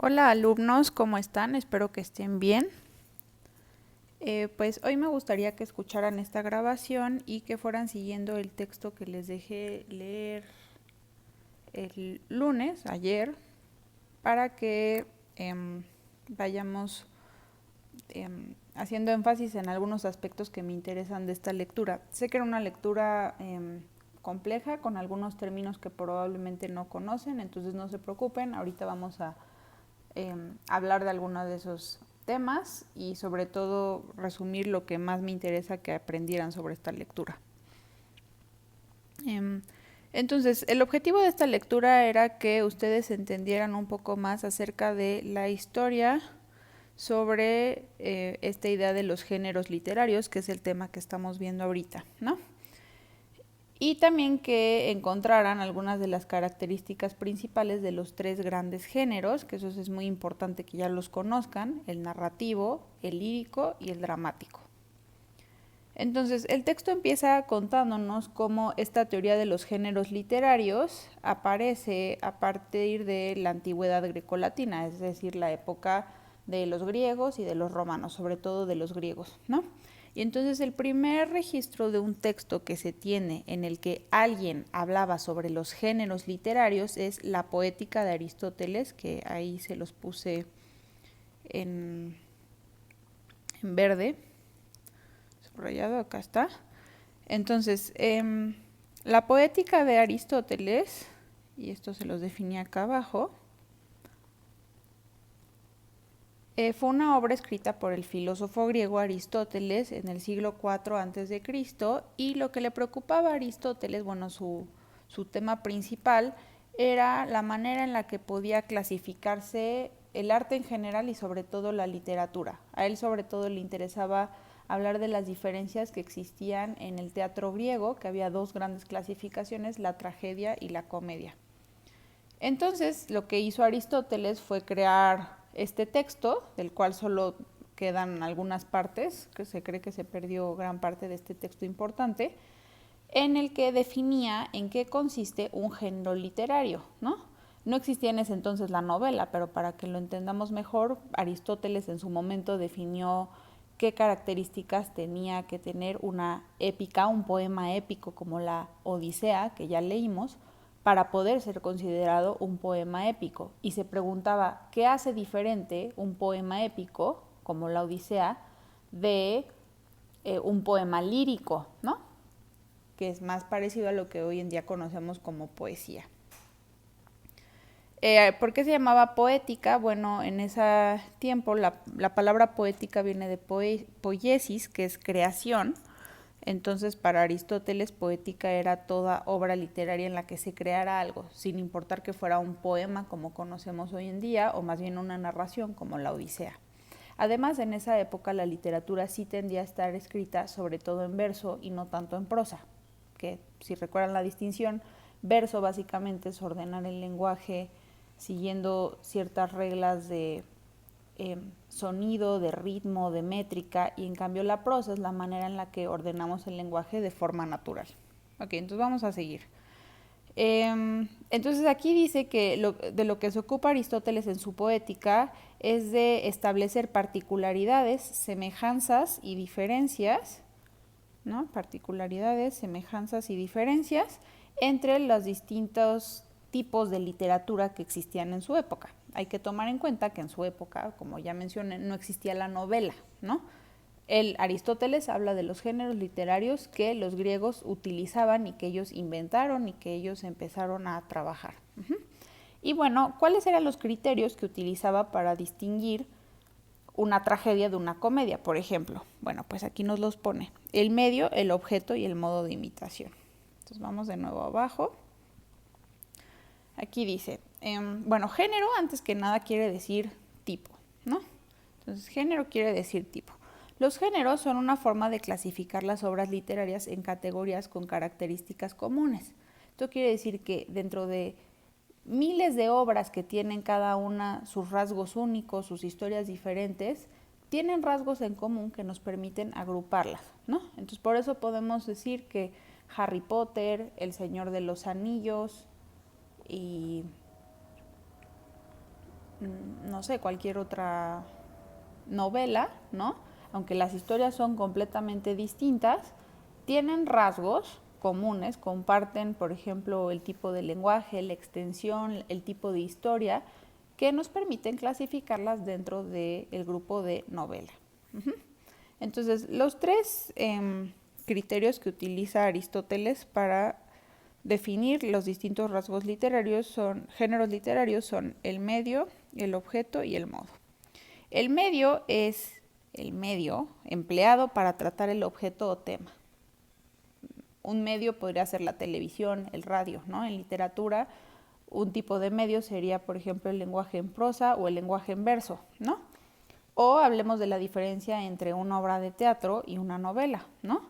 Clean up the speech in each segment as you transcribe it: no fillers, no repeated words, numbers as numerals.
Hola alumnos, ¿cómo están? Espero que estén bien. Pues hoy me gustaría que escucharan esta grabación y que fueran siguiendo el texto que les dejé leer el lunes, ayer, para que vayamos haciendo énfasis en algunos aspectos que me interesan de esta lectura. Sé que era una lectura compleja, con algunos términos que probablemente no conocen, entonces no se preocupen, ahorita vamos a hablar de algunos de esos temas y sobre todo resumir lo que más me interesa que aprendieran sobre esta lectura. Entonces, el objetivo de esta lectura era que ustedes entendieran un poco más acerca de la historia sobre esta idea de los géneros literarios, que es el tema que estamos viendo ahorita, ¿no? Y también que encontraran algunas de las características principales de los tres grandes géneros, que eso es muy importante que ya los conozcan: el narrativo, el lírico y el dramático. Entonces, el texto empieza contándonos cómo esta teoría de los géneros literarios aparece a partir de la antigüedad grecolatina, es decir, la época de los griegos y de los romanos, sobre todo de los griegos, ¿no? Y entonces el primer registro de un texto que se tiene en el que alguien hablaba sobre los géneros literarios es la Poética de Aristóteles, que ahí se los puse en verde, subrayado, acá está. Entonces, la Poética de Aristóteles, y esto se los definí acá abajo, fue una obra escrita por el filósofo griego Aristóteles en el siglo IV a.C. y lo que le preocupaba a Aristóteles, bueno, su tema principal era la manera en la que podía clasificarse el arte en general y sobre todo la literatura. A él sobre todo le interesaba hablar de las diferencias que existían en el teatro griego, que había dos grandes clasificaciones, la tragedia y la comedia. Entonces, lo que hizo Aristóteles fue crear este texto, del cual solo quedan algunas partes, que se cree que se perdió gran parte de este texto importante, en el que definía en qué consiste un género literario, ¿no? No existía en ese entonces la novela, pero para que lo entendamos mejor, Aristóteles en su momento definió qué características tenía que tener una épica, un poema épico como la Odisea, que ya leímos, para poder ser considerado un poema épico. Y se preguntaba, ¿qué hace diferente un poema épico, como la Odisea, de un poema lírico, ¿no? Que es más parecido a lo que hoy en día conocemos como poesía. ¿Por qué se llamaba poética? Bueno, en ese tiempo la palabra poética viene de poiesis, que es creación. Entonces, para Aristóteles, poética era toda obra literaria en la que se creara algo, sin importar que fuera un poema como conocemos hoy en día, o más bien una narración como la Odisea. Además, en esa época la literatura sí tendía a estar escrita sobre todo en verso y no tanto en prosa, que si recuerdan la distinción, verso básicamente es ordenar el lenguaje siguiendo ciertas reglas de sonido, de ritmo, de métrica, y en cambio la prosa es la manera en la que ordenamos el lenguaje de forma natural. Ok, entonces vamos a seguir. Entonces aquí dice que de lo que se ocupa Aristóteles en su poética es de establecer particularidades, semejanzas y diferencias, ¿no? Particularidades, semejanzas y diferencias entre los distintos tipos de literatura que existían en su época. Hay que tomar en cuenta que en su época, como ya mencioné, no existía la novela, ¿no? Aristóteles habla de los géneros literarios que los griegos utilizaban y que ellos inventaron y que ellos empezaron a trabajar. Y bueno, ¿cuáles eran los criterios que utilizaba para distinguir una tragedia de una comedia, por ejemplo? Bueno, pues aquí nos los pone: el medio, el objeto y el modo de imitación. Entonces vamos de nuevo abajo. Aquí dice, bueno, género antes que nada quiere decir tipo, ¿no? Entonces, género quiere decir tipo. Los géneros son una forma de clasificar las obras literarias en categorías con características comunes. Esto quiere decir que dentro de miles de obras que tienen cada una sus rasgos únicos, sus historias diferentes, tienen rasgos en común que nos permiten agruparlas, ¿no? Entonces, por eso podemos decir que Harry Potter, El Señor de los Anillos y no sé, cualquier otra novela, ¿no? Aunque las historias son completamente distintas, tienen rasgos comunes, comparten, por ejemplo, el tipo de lenguaje, la extensión, el tipo de historia, que nos permiten clasificarlas dentro del grupo de novela. Entonces, los tres criterios que utiliza Aristóteles para definir los distintos rasgos literarios géneros literarios son el medio, el objeto y el modo. El medio es el medio empleado para tratar el objeto o tema. Un medio podría ser la televisión, el radio, ¿no? En literatura, un tipo de medio sería, por ejemplo, el lenguaje en prosa o el lenguaje en verso, ¿no? O hablemos de la diferencia entre una obra de teatro y una novela, ¿no?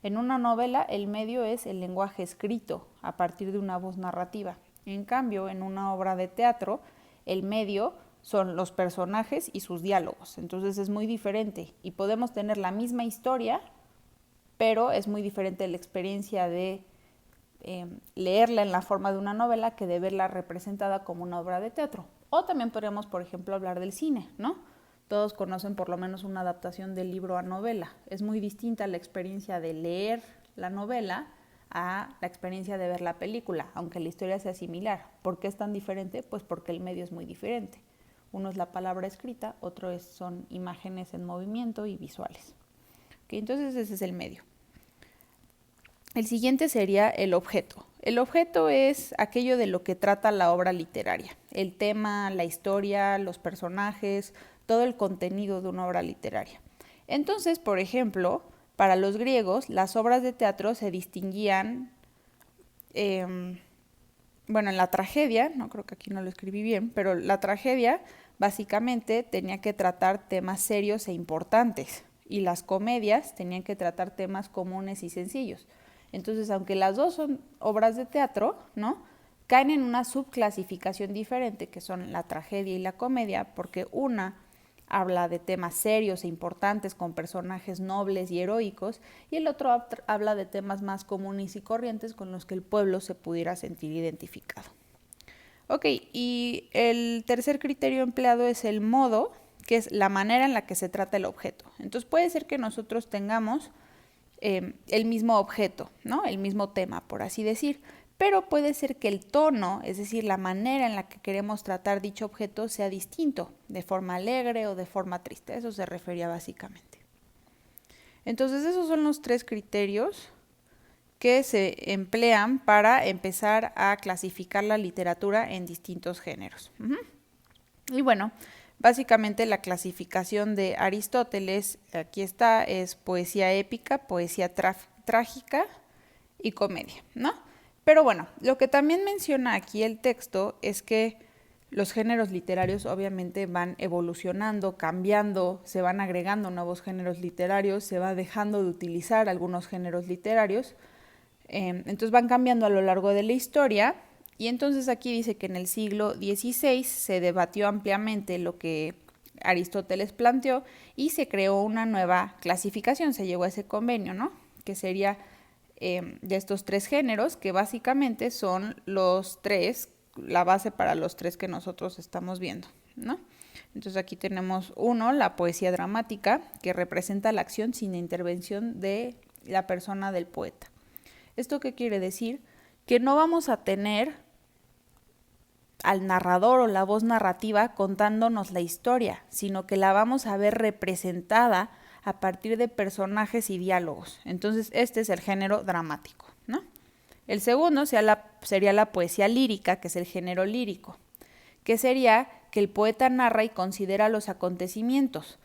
En una novela el medio es el lenguaje escrito a partir de una voz narrativa. En cambio, en una obra de teatro, el medio son los personajes y sus diálogos. Entonces es muy diferente y podemos tener la misma historia, pero es muy diferente la experiencia de leerla en la forma de una novela que de verla representada como una obra de teatro. O también podríamos, por ejemplo, hablar del cine, ¿no? Todos conocen por lo menos una adaptación del libro a novela. Es muy distinta la experiencia de leer la novela a la experiencia de ver la película, aunque la historia sea similar. ¿Por qué es tan diferente? Pues porque el medio es muy diferente. Uno es la palabra escrita, otro son imágenes en movimiento y visuales. ¿Okay? Entonces ese es el medio. El siguiente sería el objeto. El objeto es aquello de lo que trata la obra literaria. El tema, la historia, los personajes, todo el contenido de una obra literaria. Entonces, por ejemplo, para los griegos, las obras de teatro se distinguían, en la tragedia, no creo que aquí no lo escribí bien, pero la tragedia básicamente tenía que tratar temas serios e importantes y las comedias tenían que tratar temas comunes y sencillos. Entonces, aunque las dos son obras de teatro, ¿no?, caen en una subclasificación diferente, que son la tragedia y la comedia, porque una habla de temas serios e importantes con personajes nobles y heroicos, y el otro habla de temas más comunes y corrientes con los que el pueblo se pudiera sentir identificado. Ok, y el tercer criterio empleado es el modo, que es la manera en la que se trata el objeto. Entonces puede ser que nosotros tengamos el mismo objeto, ¿no?, el mismo tema, por así decir, pero puede ser que el tono, es decir, la manera en la que queremos tratar dicho objeto sea distinto, de forma alegre o de forma triste. Eso se refería básicamente. Entonces, esos son los tres criterios que se emplean para empezar a clasificar la literatura en distintos géneros. Y bueno, básicamente la clasificación de Aristóteles, aquí está, es poesía épica, poesía trágica y comedia, ¿no? Pero bueno, lo que también menciona aquí el texto es que los géneros literarios obviamente van evolucionando, cambiando, se van agregando nuevos géneros literarios, se va dejando de utilizar algunos géneros literarios, entonces van cambiando a lo largo de la historia. Y entonces aquí dice que en el siglo XVI se debatió ampliamente lo que Aristóteles planteó y se creó una nueva clasificación, se llegó a ese convenio, ¿no?, que sería de estos tres géneros, que básicamente son los tres, la base para los tres que nosotros estamos viendo, ¿no? Entonces aquí tenemos uno, la poesía dramática, que representa la acción sin intervención de la persona del poeta. ¿Esto qué quiere decir? Que no vamos a tener al narrador o la voz narrativa contándonos la historia, sino que la vamos a ver representada a partir de personajes y diálogos. Entonces, este es el género dramático, ¿no? El segundo sería la poesía lírica, que es el género lírico, que sería que el poeta narra y considera los acontecimientos.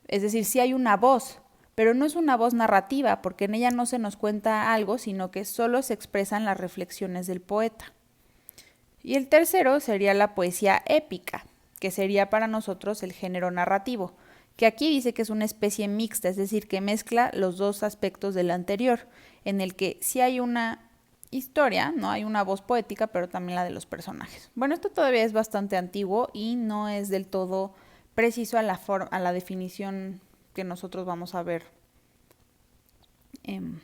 Es decir, sí hay una voz, pero no es una voz narrativa, porque en ella no se nos cuenta algo, sino que solo se expresan las reflexiones del poeta. Y el tercero sería la poesía épica, que sería para nosotros el género narrativo, que aquí dice que es una especie mixta, es decir, que mezcla los dos aspectos del anterior, en el que sí hay una historia, no hay una voz poética, pero también la de los personajes. Bueno, esto todavía es bastante antiguo y no es del todo preciso a la definición que nosotros vamos a ver en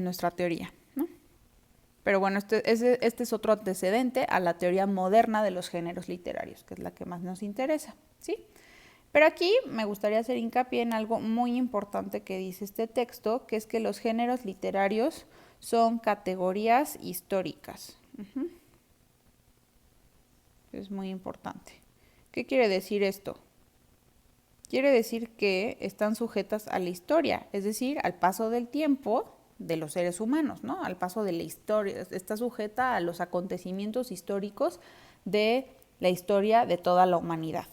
nuestra teoría, ¿no? Pero bueno, este es otro antecedente a la teoría moderna de los géneros literarios, que es la que más nos interesa, ¿sí? Pero aquí me gustaría hacer hincapié en algo muy importante que dice este texto, que es que los géneros literarios son categorías históricas. Es muy importante. ¿Qué quiere decir esto? Quiere decir que están sujetas a la historia, es decir, al paso del tiempo de los seres humanos, ¿no? Al paso de la historia, está sujeta a los acontecimientos históricos de la historia de toda la humanidad.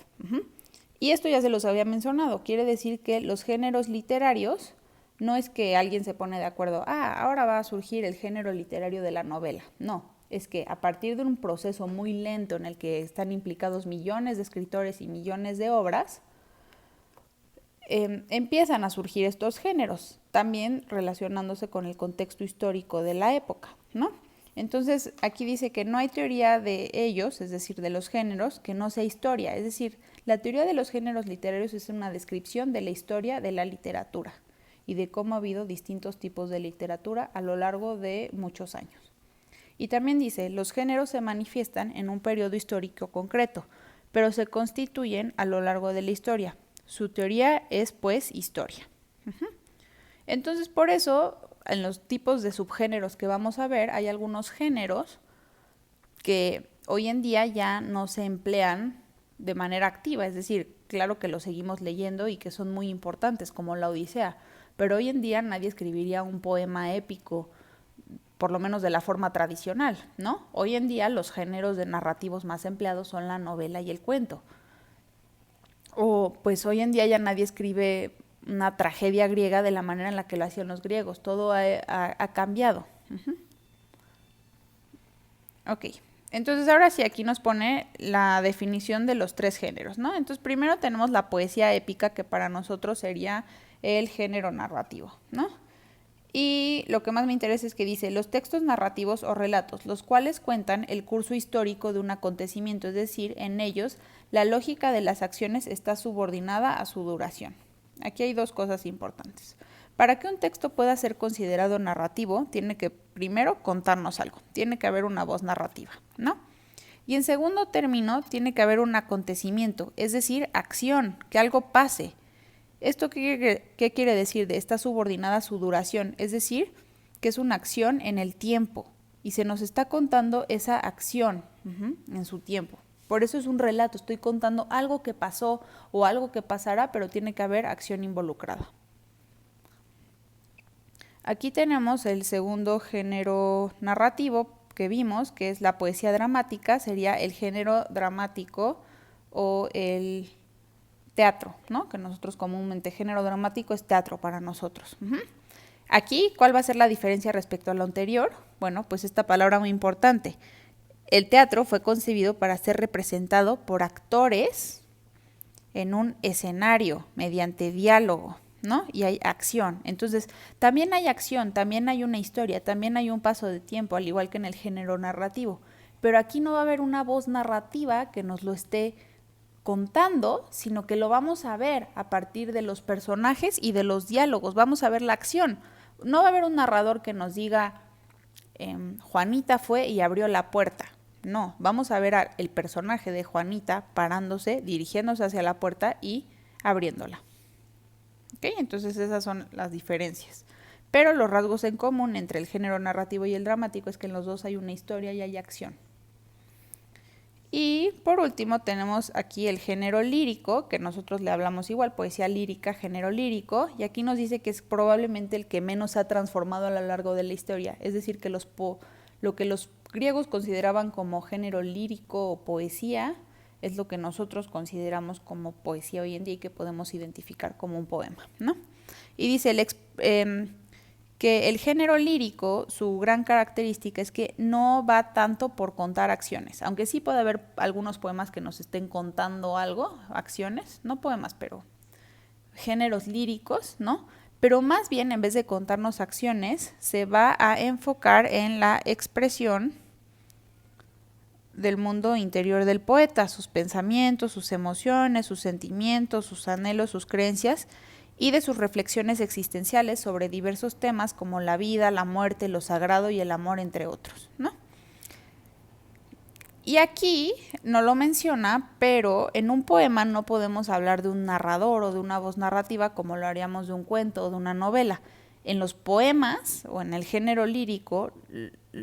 Y esto ya se los había mencionado, quiere decir que los géneros literarios no es que alguien se pone de acuerdo, ahora va a surgir el género literario de la novela, no, es que a partir de un proceso muy lento en el que están implicados millones de escritores y millones de obras, empiezan a surgir estos géneros, también relacionándose con el contexto histórico de la época, ¿no? Entonces, aquí dice que no hay teoría de ellos, es decir, de los géneros, que no sea historia. Es decir, la teoría de los géneros literarios es una descripción de la historia de la literatura y de cómo ha habido distintos tipos de literatura a lo largo de muchos años. Y también dice, los géneros se manifiestan en un periodo histórico concreto, pero se constituyen a lo largo de la historia. Su teoría es, pues, historia. Entonces, por eso, en los tipos de subgéneros que vamos a ver, hay algunos géneros que hoy en día ya no se emplean de manera activa, es decir, claro que los seguimos leyendo y que son muy importantes, como la Odisea, pero hoy en día nadie escribiría un poema épico, por lo menos de la forma tradicional, ¿no? Hoy en día los géneros de narrativos más empleados son la novela y el cuento. O pues hoy en día ya nadie escribe una tragedia griega de la manera en la que lo hacían los griegos. Todo ha cambiado. Ok, entonces ahora sí aquí nos pone la definición de los tres géneros, ¿no? Entonces primero tenemos la poesía épica, que para nosotros sería el género narrativo, ¿no? Y lo que más me interesa es que dice los textos narrativos o relatos, los cuales cuentan el curso histórico de un acontecimiento, es decir, en ellos la lógica de las acciones está subordinada a su duración. Aquí hay dos cosas importantes. Para que un texto pueda ser considerado narrativo, tiene que primero contarnos algo, tiene que haber una voz narrativa, ¿no? Y en segundo término, tiene que haber un acontecimiento, es decir, acción, que algo pase. ¿Esto qué quiere decir? Está subordinada a su duración, es decir, que es una acción en el tiempo y se nos está contando esa acción en su tiempo. Por eso es un relato, estoy contando algo que pasó o algo que pasará, pero tiene que haber acción involucrada. Aquí tenemos el segundo género narrativo que vimos, que es la poesía dramática, sería el género dramático o el teatro, ¿no? Que nosotros comúnmente género dramático es teatro para nosotros. Aquí, ¿cuál va a ser la diferencia respecto a lo anterior? Bueno, pues esta palabra muy importante. El teatro fue concebido para ser representado por actores en un escenario mediante diálogo, ¿no? Y hay acción. Entonces, también hay acción, también hay una historia, también hay un paso de tiempo, al igual que en el género narrativo. Pero aquí no va a haber una voz narrativa que nos lo esté contando, sino que lo vamos a ver a partir de los personajes y de los diálogos, vamos a ver la acción. No va a haber un narrador que nos diga, Juanita fue y abrió la puerta. No, vamos a ver al personaje de Juanita parándose, dirigiéndose hacia la puerta y abriéndola. ¿Okay? Entonces esas son las diferencias. Pero los rasgos en común entre el género narrativo y el dramático es que en los dos hay una historia y hay acción. Y por último tenemos aquí el género lírico, que nosotros le hablamos igual, poesía lírica, género lírico, y aquí nos dice que es probablemente el que menos se ha transformado a lo largo de la historia, es decir, que lo que los griegos consideraban como género lírico o poesía es lo que nosotros consideramos como poesía hoy en día y que podemos identificar como un poema, ¿no? Y dice que el género lírico, su gran característica es que no va tanto por contar acciones, aunque sí puede haber algunos poemas que nos estén contando algo, acciones, no poemas, pero géneros líricos, ¿no? Pero más bien, en vez de contarnos acciones, se va a enfocar en la expresión del mundo interior del poeta, sus pensamientos, sus emociones, sus sentimientos, sus anhelos, sus creencias, y de sus reflexiones existenciales sobre diversos temas como la vida, la muerte, lo sagrado y el amor, entre otros, ¿no? Y aquí no lo menciona, pero en un poema no podemos hablar de un narrador o de una voz narrativa como lo haríamos de un cuento o de una novela. En los poemas o en el género lírico,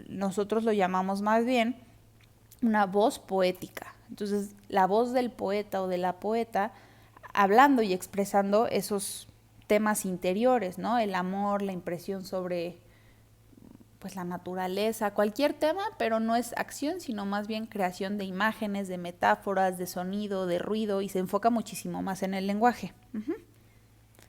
nosotros lo llamamos más bien una voz poética. Entonces, la voz del poeta o de la poeta hablando y expresando esos temas interiores, ¿no? El amor, la impresión sobre pues la naturaleza, cualquier tema, pero no es acción, sino más bien creación de imágenes, de metáforas, de sonido, de ruido, y se enfoca muchísimo más en el lenguaje.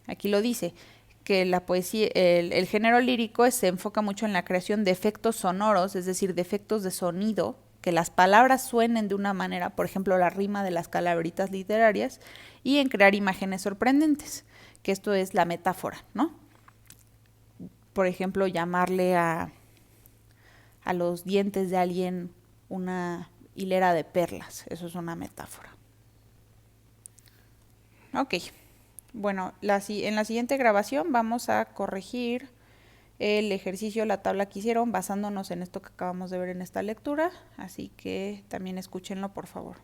Aquí lo dice, que la poesía, el género lírico se enfoca mucho en la creación de efectos sonoros, es decir, de efectos de sonido, que las palabras suenen de una manera, por ejemplo, la rima de las calabritas literarias, y en crear imágenes sorprendentes, que esto es la metáfora, ¿no? Por ejemplo, llamarle a los dientes de alguien una hilera de perlas, eso es una metáfora. Ok, bueno, en la siguiente grabación vamos a corregir el ejercicio, la tabla que hicieron basándonos en esto que acabamos de ver en esta lectura, así que también escúchenlo por favor.